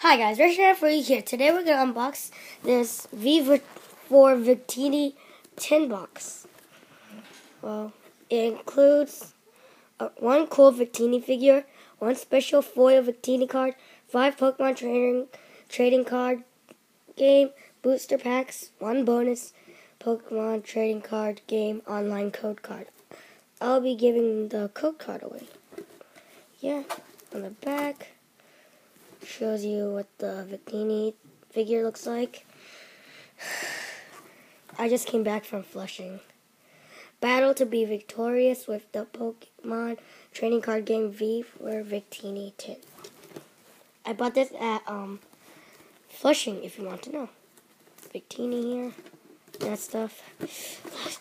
Hi guys, Richard for you here. Today we're going to unbox this V4 Victini tin box. Well, it includes one cool Victini figure, one special foil Victini card, 5 Pokemon trading card game booster packs, one bonus Pokemon trading card game online code card. I'll be giving the code card away. Yeah, on the back shows you what the Victini figure looks like. I just came back from flushing. Battle to be victorious with the Pokemon trading card game V for Victini tin. I bought this at Flushing, if you want to know. Victini here, that stuff.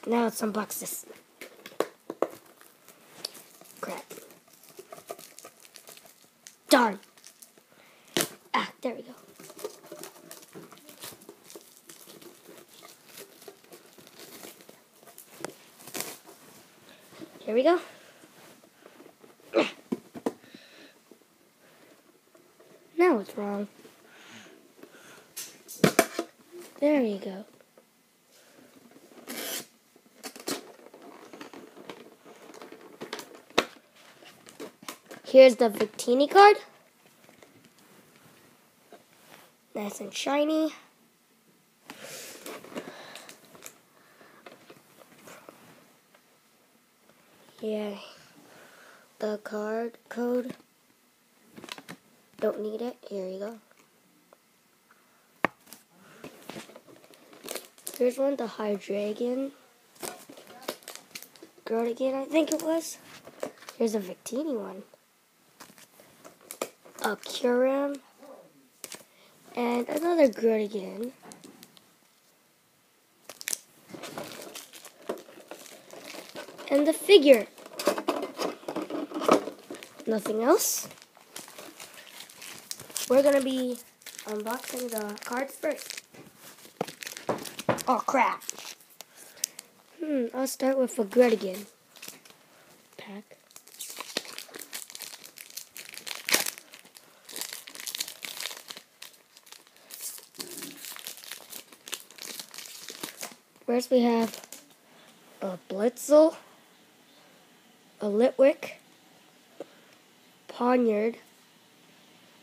Now let's unbox this. Crap. Darn. There we go. Here we go. Now what's wrong? There you go. Here's the Victini card. Nice and shiny. Yeah, the card code. Don't need it. Here you go. Here's one, the Hydreigon. Grodigan, I think it was. Here's a Victini one. A Curam. And another Grodigan. And the figure. Nothing else. We're going to be unboxing the cards first. Oh, crap. I'll start with a Grodigan pack. First we have a Blitzel, a Litwick, Ponyard,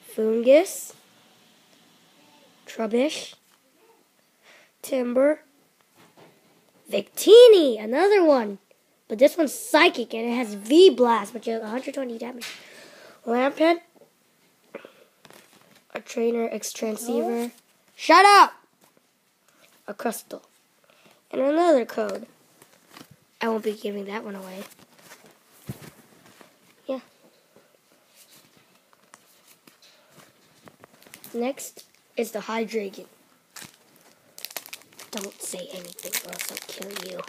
Fungus, Trubbish, Timber, Victini, another one. But this one's Psychic and it has V-Blast, which is 120 damage. Lampent, a Trainer X-Transceiver. Shut up! A Crystal. And another code. I won't be giving that one away. Yeah. Next is the Hydreigon. Don't say anything or else I'll kill you.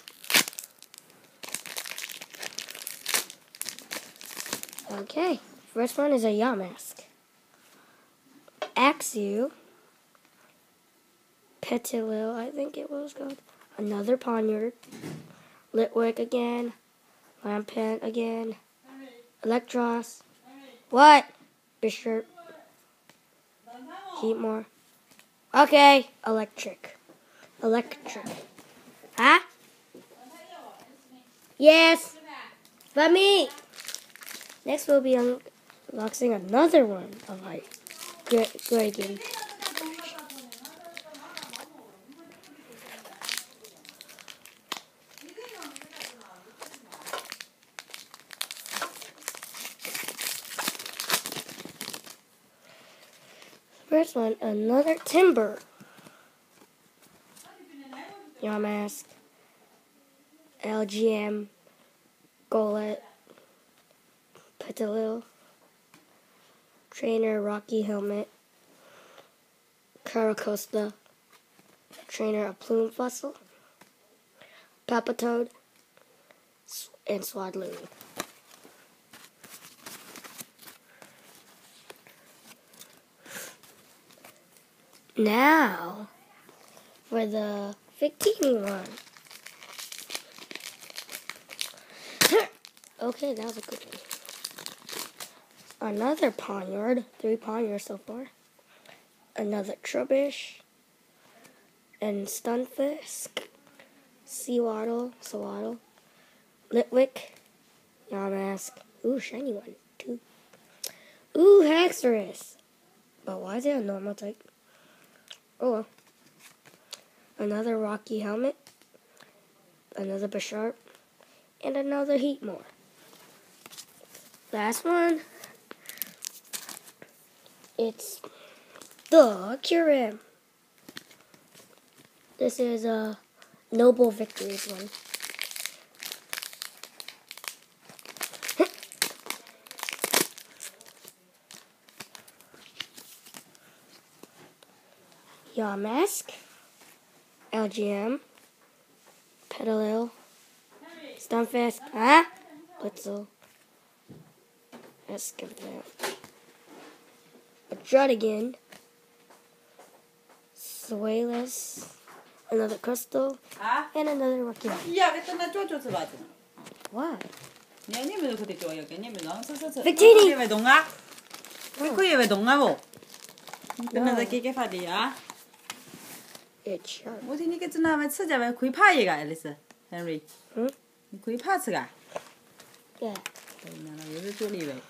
Okay. First one is a Yamask. Axew. Petilil, I think it was called. Another Ponyard, Litwick again, Lampent again, Electros, what? Bishop, Heatmore, okay, Electric, huh? Yes, but me. Next we'll be unboxing another one of my Grodigan. First one, another Timber. Yamask. LGM. Golett. Petilil. Trainer Rocky Helmet. Caracosta. Trainer a Plume Fossil. Papatoad. And Swadloon. Now, for the Victini one. Okay, that was a good one. Another Ponyard. 3 Ponyards so far. another Trubbish, and Stunfisk, Sewaddle, Litwick, Yamask. Ooh, shiny one, too. Ooh, Haxorus. But why is it a normal type? Oh well. Another Rocky Helmet, another Bisharp, and another Heatmore. Last one. It's the Kyurem. This is a Noble Victories one. Yamask, LGM, Petalil, Stunfisk, Blitzel, Escavalier, a Drudigan, Swalus, another Crystal, and another Rocky. What? Victini! It's sharp. What did you get to know? It's such a quick pie, Alice, Henry. Quick parts guy. Yeah. You're really right.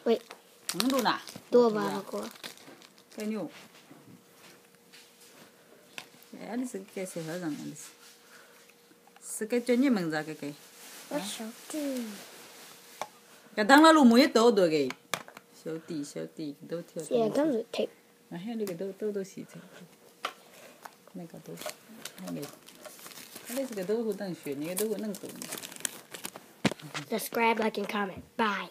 Wait. Do a bottle. Can you? Alice gets her on Alice. Second Jenny Zaki. What's shouting? Cái thằng nó luôn muốn tao được cái, xấu tì, đâu theo. Yeah, it comes with tape. Mà hay là cái đâu xí thế. Này cái đâu, này cái đâu cũng đang学，你个都能懂。Subscribe, like, and comment. Bye.